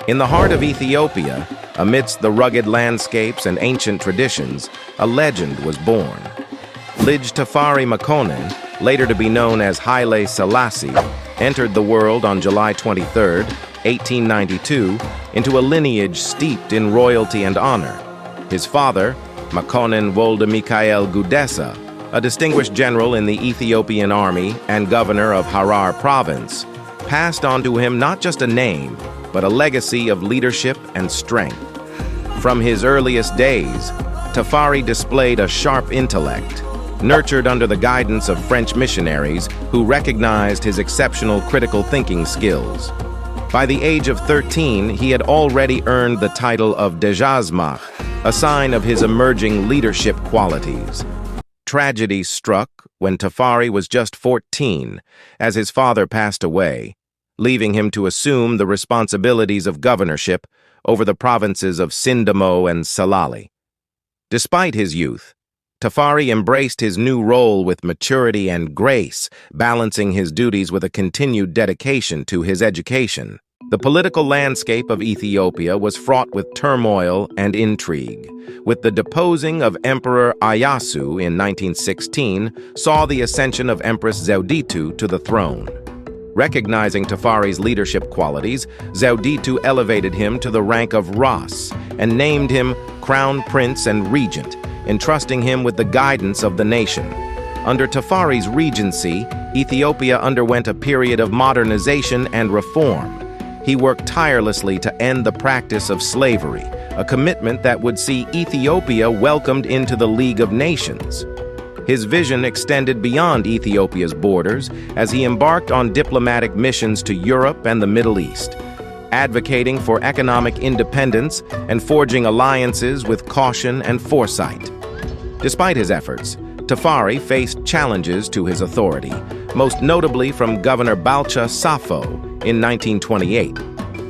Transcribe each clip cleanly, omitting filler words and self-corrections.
In the heart of Ethiopia, amidst the rugged landscapes and ancient traditions, a legend was born. Lij Tafari Makonnen, later to be known as Haile Selassie, entered the world on July 23, 1892, into a lineage steeped in royalty and honor. His father, Makonnen Wolde Mikael Gudessa, a distinguished general in the Ethiopian army and governor of Harar province, passed on to him not just a name, but a legacy of leadership and strength. From his earliest days, Tafari displayed a sharp intellect, nurtured under the guidance of French missionaries who recognized his exceptional critical thinking skills. By the age of 13, he had already earned the title of Dejazmach, a sign of his emerging leadership qualities. Tragedy struck when Tafari was just 14, as his father passed away, leaving him to assume the responsibilities of governorship over the provinces of Sindamo and Salali. Despite his youth, Tafari embraced his new role with maturity and grace, balancing his duties with a continued dedication to his education. The political landscape of Ethiopia was fraught with turmoil and intrigue, with the deposing of Emperor Iyasu in 1916 saw the ascension of Empress Zewditu to the throne. Recognizing Tafari's leadership qualities, Zewditu elevated him to the rank of Ras and named him Crown Prince and Regent, entrusting him with the guidance of the nation. Under Tafari's regency, Ethiopia underwent a period of modernization and reform. He worked tirelessly to end the practice of slavery, a commitment that would see Ethiopia welcomed into the League of Nations. His vision extended beyond Ethiopia's borders as he embarked on diplomatic missions to Europe and the Middle East, advocating for economic independence and forging alliances with caution and foresight. Despite his efforts, Tafari faced challenges to his authority, most notably from Governor Balcha Safo in 1928.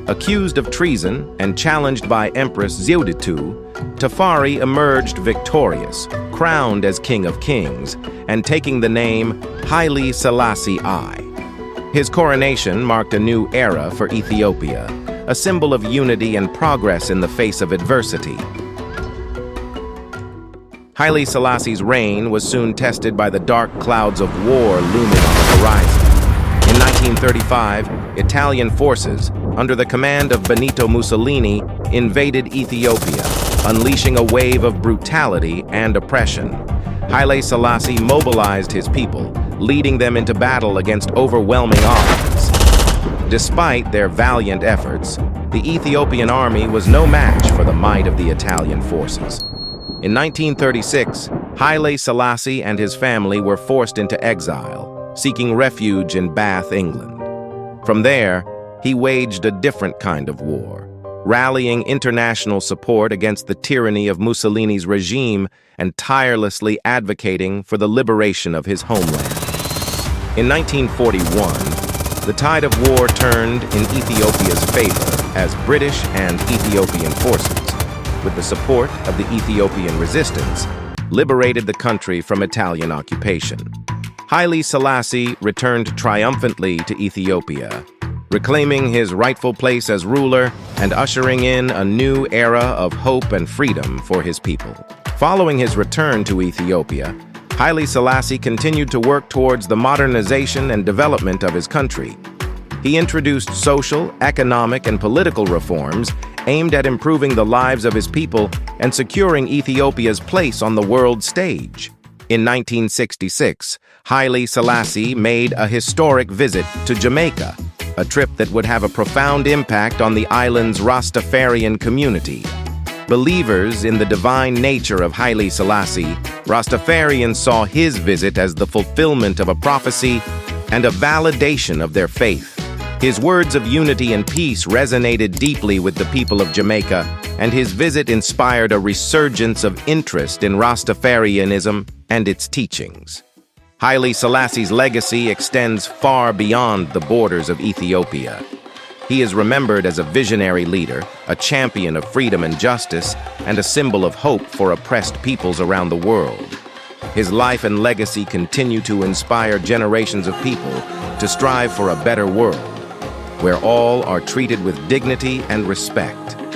Accused of treason and challenged by Empress Zewditu, Tafari emerged victorious, crowned as King of Kings, and taking the name Haile Selassie I. His coronation marked a new era for Ethiopia, a symbol of unity and progress in the face of adversity. Haile Selassie's reign was soon tested by the dark clouds of war looming on the horizon. In 1935, Italian forces, under the command of Benito Mussolini, invaded Ethiopia, unleashing a wave of brutality and oppression. Haile Selassie mobilized his people, leading them into battle against overwhelming odds. Despite their valiant efforts, the Ethiopian army was no match for the might of the Italian forces. In 1936, Haile Selassie and his family were forced into exile, seeking refuge in Bath, England. From there, he waged a different kind of war, rallying international support against the tyranny of Mussolini's regime and tirelessly advocating for the liberation of his homeland. In 1941, the tide of war turned in Ethiopia's favor as British and Ethiopian forces, with the support of the Ethiopian resistance, liberated the country from Italian occupation. Haile Selassie returned triumphantly to Ethiopia, reclaiming his rightful place as ruler and ushering in a new era of hope and freedom for his people. Following his return to Ethiopia, Haile Selassie continued to work towards the modernization and development of his country. He introduced social, economic, and political reforms aimed at improving the lives of his people and securing Ethiopia's place on the world stage. In 1966, Haile Selassie made a historic visit to Jamaica, a trip that would have a profound impact on the island's Rastafarian community. Believers in the divine nature of Haile Selassie, Rastafarians saw his visit as the fulfillment of a prophecy and a validation of their faith. His words of unity and peace resonated deeply with the people of Jamaica, and his visit inspired a resurgence of interest in Rastafarianism and its teachings. Haile Selassie's legacy extends far beyond the borders of Ethiopia. He is remembered as a visionary leader, a champion of freedom and justice, and a symbol of hope for oppressed peoples around the world. His life and legacy continue to inspire generations of people to strive for a better world. where all are treated with dignity and respect.